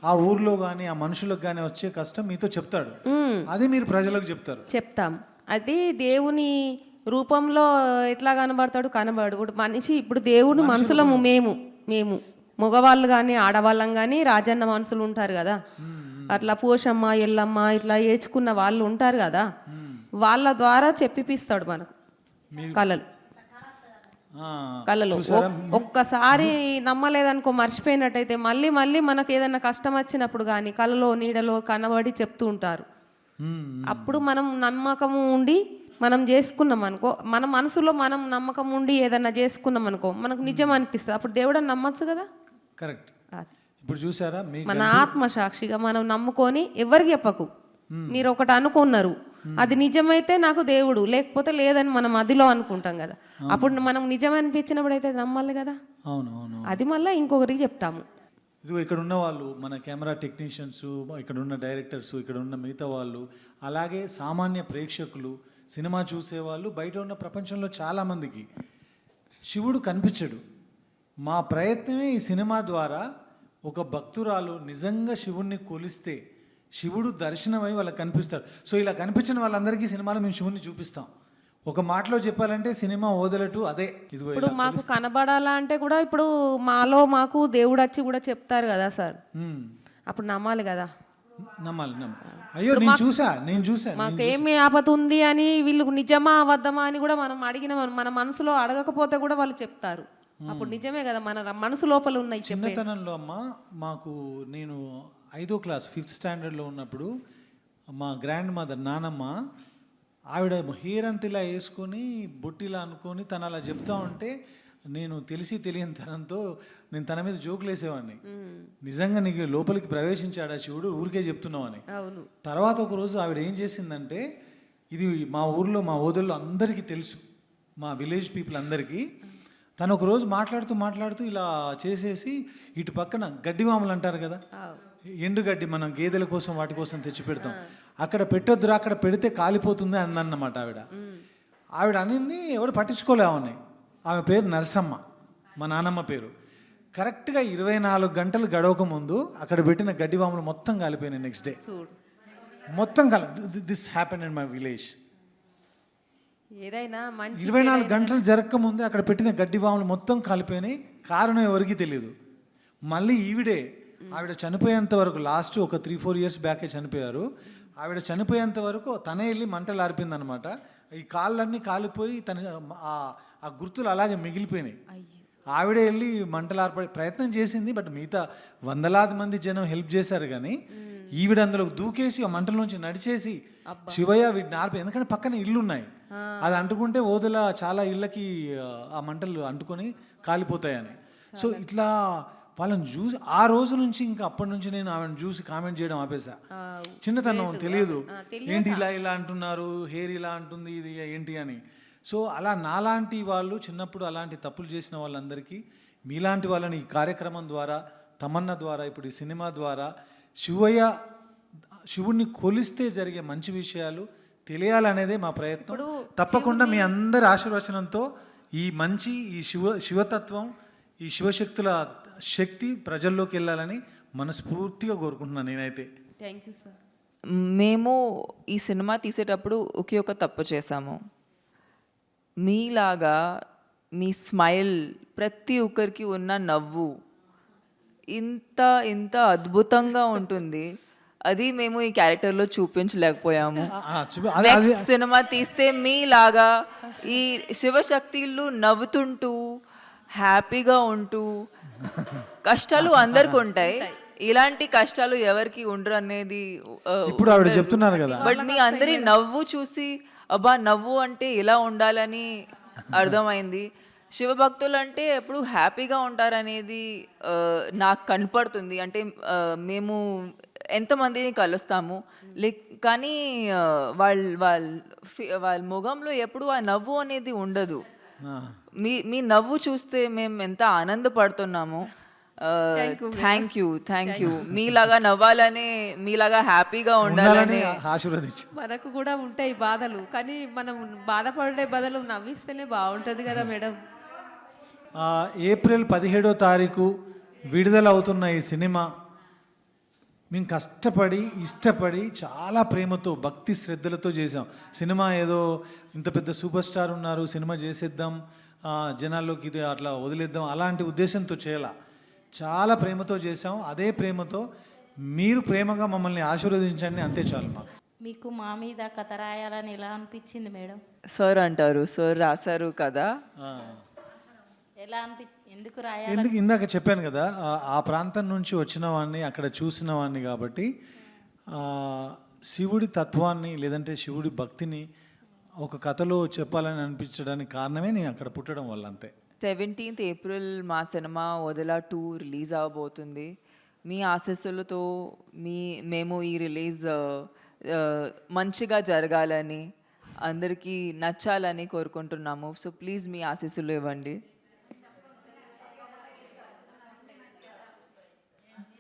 ఆ ఊర్లో కానీ ఆ మనుషులకు కానీ వచ్చే కష్టం మీతో చెప్తాడు, అది మీరు ప్రజలకు చెప్తారు. చెప్తాం. అది దేవుని రూపంలో ఎట్లా కనబడతాడు, కనబడు. ఇప్పుడు మనిషి, ఇప్పుడు దేవుని మనసులము మేము మగవాళ్ళు కానీ ఆడవాళ్ళం కానీ రాజన్న మనుషులు ఉంటారు కదా, అట్లా పోషమ్మ ఎల్లమ్మ ఇట్లా ఏడ్చుకున్న వాళ్ళు ఉంటారు కదా, వాళ్ళ ద్వారా చెప్పిపిస్తాడు మనకు కళలు. ఒక్కసారి నమ్మలేదనుకో, మర్చిపోయినట్టయితే మళ్ళీ మళ్ళీ మనకు ఏదైనా కష్టం వచ్చినప్పుడు కానీ కళలో నీడలో కనబడి చెప్తూ ఉంటారు. అప్పుడు మనం నమ్మకము ఉండి మనం చేసుకున్నాం అనుకో, మన మనసులో మనం నమ్మకం ఉండి ఏదన్నా చేసుకున్నాం అనుకో, మనకు నిజం అనిపిస్తుంది. అప్పుడు దేవుడు అని నమ్మచ్చు కదా. కరెక్ట్. ఇప్పుడు చూసారా, మన ఆత్మ సాక్షిగా మనం నమ్ముకొని ఎవరికి చెప్పకు. మీరు ఒకటి అనుకున్నారు, అది నిజమైతే నాకు దేవుడు, లేకపోతే లేదని మనం అదిలో అనుకుంటాం కదా. అప్పుడు మనం నిజం అనిపించినప్పుడు అయితే నమ్మాలి కదా. అవును. అది మళ్ళీ ఇంకొకరికి చెప్తాము. ఇదిగో ఇక్కడ ఉన్న వాళ్ళు, మన కెమెరా టెక్నీషియన్స్, ఇక్కడ ఉన్న డైరెక్టర్స్, ఇక్కడ ఉన్న మిగతా వాళ్ళు, అలాగే సామాన్య ప్రేక్షకులు, సినిమా చూసేవాళ్ళు, బయట ఉన్న ప్రపంచంలో చాలామందికి శివుడు కనిపించడు. మా ప్రయత్నమే ఈ సినిమా ద్వారా ఒక భక్తురాలు నిజంగా శివుణ్ణి కొలిస్తే శివుడు దర్శనమై వాళ్ళకి కనిపిస్తాడు. సో ఇలా కనిపించిన వాళ్ళందరికీ సినిమాలో మేము శివుణ్ణి చూపిస్తాం. ఒక మాటలో చెప్పాలంటే సినిమా వదలటు అదే. ఇప్పుడు మాకు కనబడాలా అంటే కూడా ఇప్పుడు మాకు దేవుడు వచ్చి కూడా చెప్తారు కదా సార్, అప్పుడు నమ్మాలి కదా. నమ్మాలి. అయ్యో నేను చూసా మాకేమి ఆపద ఉంది అని వీళ్ళు నిజమా అబద్ధమా అని కూడా మనం అడిగిన మన మనసులో అడగకపోతే కూడా వాళ్ళు చెప్తారు. అప్పుడు నిజమే కదా, మన మనసు లోపల ఉన్నాయి. చిన్నతనంలో అమ్మ మాకు, నేను 5వ క్లాస్ 5th స్టాండర్డ్లో ఉన్నప్పుడు మా గ్రాండ్ మదర్ నానమ్మ, ఆవిడ హెయిర్ అంత ఇలా వేసుకొని బొట్టిలా అనుకొని తను అలా చెప్తా ఉంటే నేను తెలియని తనంతో నేను తన మీద జోకులు వేసేవాడిని. నిజంగా నీకు లోపలికి ప్రవేశించాడా శివుడు, ఊరికే చెప్తున్నావు అని. తర్వాత ఒకరోజు ఆవిడ ఏం చేసిందంటే, ఇది మా ఊర్లో మా ఓదల్లో అందరికీ తెలుసు, మా విలేజ్ పీపుల్ అందరికీ. తను ఒకరోజు మాట్లాడుతూ ఇలా చేసేసి ఇటు పక్కన గడ్డివాములు అంటారు కదా, ఎండుగడ్డి మనం గేదెల కోసం వాటి కోసం తెచ్చి పెడతాం, అక్కడ పెట్టొద్దురా, అక్కడ పెడితే కాలిపోతుంది అందన్నమాట ఆవిడ అనింది. ఎవడు పట్టించుకోలే ఆమె పేరు నరసమ్మ, మా నాన్నమ్మ పేరు. కరెక్ట్గా 24 గంటలు గడవక ముందు అక్కడ పెట్టిన గడ్డివాములు మొత్తం కాలిపోయినాయి. నెక్స్ట్ డే మొత్తం this happen in my village. ఏదైనా 24 గంటలు జరగక ముందే అక్కడ పెట్టిన గడ్డివాములు మొత్తం కాలిపోయినాయి. కారణం ఎవరికి తెలియదు. మళ్ళీ ఆవిడ చనిపోయేంత వరకు, లాస్ట్ ఒక 3-4 ఇయర్స్ బ్యాకే చనిపోయారు. ఆవిడ చనిపోయేంత వరకు తనే వెళ్ళి మంటలు ఆరిపోయింది అనమాట. ఈ కాళ్ళన్నీ కాలిపోయి ఆ గుర్తులు అలాగే మిగిలిపోయినాయి. ఆవిడే వెళ్ళి మంటలు ఆర్పడే ప్రయత్నం చేసింది, బట్ మిగతా వందలాది మంది జనం హెల్ప్ చేశారు. కానీ ఈవిడ అందులో దూకేసి ఆ మంటల నుంచి నడిచేసి శివయ్య వీటిని ఆర్పి, ఎందుకంటే పక్కన ఇల్లు ఉన్నాయి, అది అంటుకుంటే ఓదల చాలా ఇళ్ళకి ఆ మంటలు అంటుకొని కాలిపోతాయని. సో ఇట్లా వాళ్ళని చూసి ఆ రోజు నుంచి ఇంకా అప్పటి నుంచి నేను ఆమెను చూసి కామెంట్ చేయడం ఆపేసా. చిన్నతనం తెలియదు, ఏంటి ఇలా అంటున్నారు, హెయిర్ ఇలా అంటుంది, ఇది ఏంటి అని. సో అలా నాలాంటి వాళ్ళు చిన్నప్పుడు అలాంటి తప్పులు చేసిన వాళ్ళందరికీ, మీలాంటి వాళ్ళని ఈ కార్యక్రమం ద్వారా, తమన్నా ద్వారా, ఇప్పుడు ఈ సినిమా ద్వారా శివుణ్ణి కొలిస్తే జరిగే మంచి విషయాలు తెలియాలనేదే మా ప్రయత్నం. తప్పకుండా మీ అందరి ఆశీర్వచనంతో ఈ శివతత్వం, ఈ శివశక్తుల శక్తి ప్రజల్లోకి వెళ్ళాలని మనస్ఫూర్తిగా కోరుకుంటున్నాను నేనైతే. Thank you sir. మేము ఈ సినిమా తీసేటప్పుడు ఒకే ఒక తప్పు చేశాము. మీలాగా మీ స్మైల్, ప్రతి ఒక్కరికి ఉన్న నవ్వు ఇంత అద్భుతంగా ఉంటుంది, అది మేము ఈ క్యారెక్టర్లో చూపించలేకపోయాము. నెక్స్ట్ సినిమా తీస్తే మీలాగా ఈ శివశక్తులు నవ్వుతుంటూ హ్యాపీగా ఉంటూ, కష్టాలు అందరికి ఉంటాయి, ఇలాంటి కష్టాలు ఎవరికి ఉండరు అనేది ఇప్పుడు ఆవిడ చెప్తున్నారు కదా. బట్ మీ అందరి నవ్వు చూసి అబ్బా నవ్వు అంటే ఇలా ఉండాలని అర్థమైంది. శివభక్తులు అంటే ఎప్పుడు హ్యాపీగా ఉంటారనేది నాకు కనపడుతుంది. అంటే మేము ఎంతమందిని కలుస్తాము, కానీ వాళ్ళ ముఖంలో ఎప్పుడు ఆ నవ్వు అనేది ఉండదు. మీ నవ్వు చూస్తే మేము ఎంత ఆనందపడుతున్నాము. Thank you. మీలాగా నవ్వాలని, మీలాగా హ్యాపీగా ఉండాలని ఆశీర్వదించు. మనకు కూడా ఉంటాయి బాధలు, కానీ మనం బాధపడే బదులు నవ్విస్తేనే బాగుంటుంది కదా మేడం. ఏప్రిల్ 17వ తారీఖు విడుదల అవుతున్న ఈ సినిమా మేము కష్టపడి ఇష్టపడి చాలా ప్రేమతో భక్తి శ్రద్ధలతో చేసాం. సినిమా ఏదో ఇంత పెద్ద సూపర్ స్టార్ ఉన్నారు సినిమా చేసేద్దాం జనాల్లోకి ఇది అట్లా వదిలేద్దాం అలాంటి ఉద్దేశంతో చేయాల. చాలా ప్రేమతో చేసాం. అదే ప్రేమతో మీరు ప్రేమగా మమ్మల్ని ఆశీర్వదించండి, అంతే చాలు మాకు. మీకు మా మీద కథ రాయాలని ఎలా అనిపించింది మేడం? సార్ అంటారు, సార్ రాశారు కదా. ఎలా ఎందుకు రాయాలి? ఎందుకు ఇందాక చెప్పాను కదా, ఆ ప్రాంతం నుంచి వచ్చిన వాడిని అక్కడ చూసిన వాడిని కాబట్టి శివుడి తత్వాన్ని లేదంటే శివుడి భక్తిని ఒక కథలో చెప్పాలని అనిపించడానికి కారణమే నేను అక్కడ పుట్టడం వల్ల, అంతే. 17th April మా సినిమా వదిలా 2 రిలీజ్ అవబోతుంది. మీ ఆశీస్సులతో మేము ఈ రిలీజ్ మంచిగా జరగాలని అందరికీ నచ్చాలని కోరుకుంటున్నాము. సో ప్లీజ్ మీ ఆశీస్సులు ఇవ్వండి.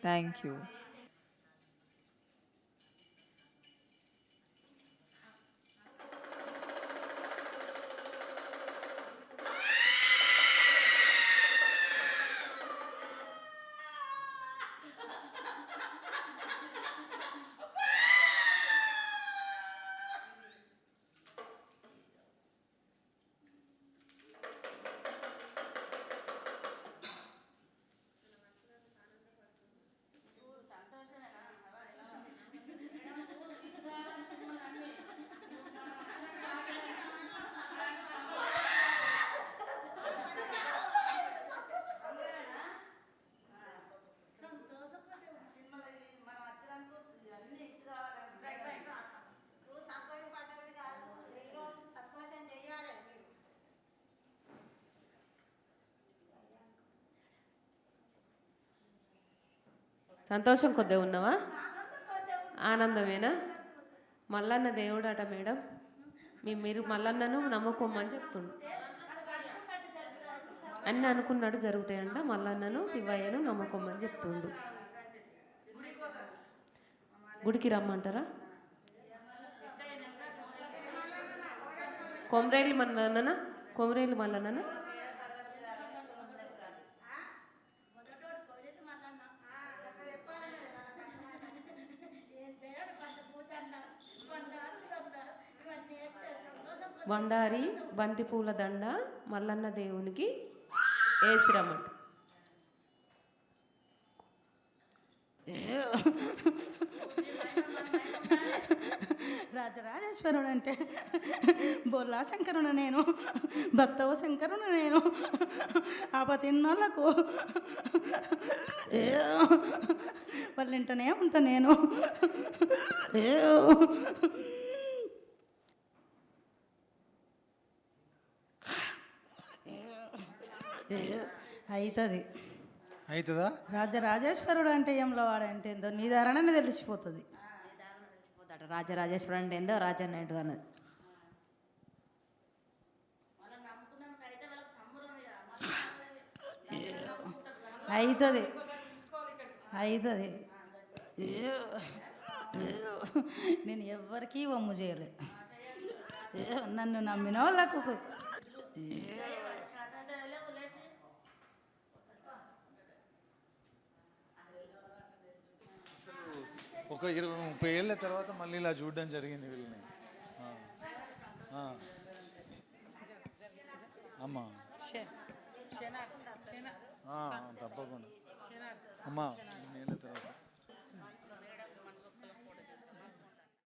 Thank you. సంతోషం కొద్దిగా ఉన్నావా? ఆనందమేనా? మల్లన్న దేవుడు అట మేడం. మీరు మల్లన్నను నమ్ముకోమని చెప్తుండు. అన్నీ అనుకున్నాడు జరుగుతాయంట. మల్లన్నను శివయ్యను నమ్ముకోమని చెప్తుండు. గుడికి రమ్మంటారా? కొమరేలి మల్లన్న, కొమరేలి మల్లన్న. బండారి బంతిపూల దండ మల్లన్న దేవునికి వేసిరమ్మంట. రాజరాజేశ్వరుడు అంటే బొల్లా శంకరుడు నేను, భక్తవ శంకరుడు నేను, ఆపతిన్నోళ్ళకు వాళ్ళింటనే ఉంటా నేను. అవుతుందా? రాజరాజేశ్వరుడు అంటే ఏంలో వాడంటే ఏందో నీ ధారణనే తెలిసిపోతుంది. రాజరాజేశ్వరుడు అంటే ఏందో రాజన్న ఏంటో అన్నది. అవుతుంది అవుతుంది. నేను ఎవ్వరికీ వమ్ము చేయలే. నన్ను నమ్మిన వాళ్ళకు ఒక 20-30 ఏళ్ళ తర్వాత మళ్ళీ ఇలా చూడడం జరిగింది వీళ్ళని. అమ్మా తప్పకుండా అమ్మా 2 ఏళ్ళ తర్వాత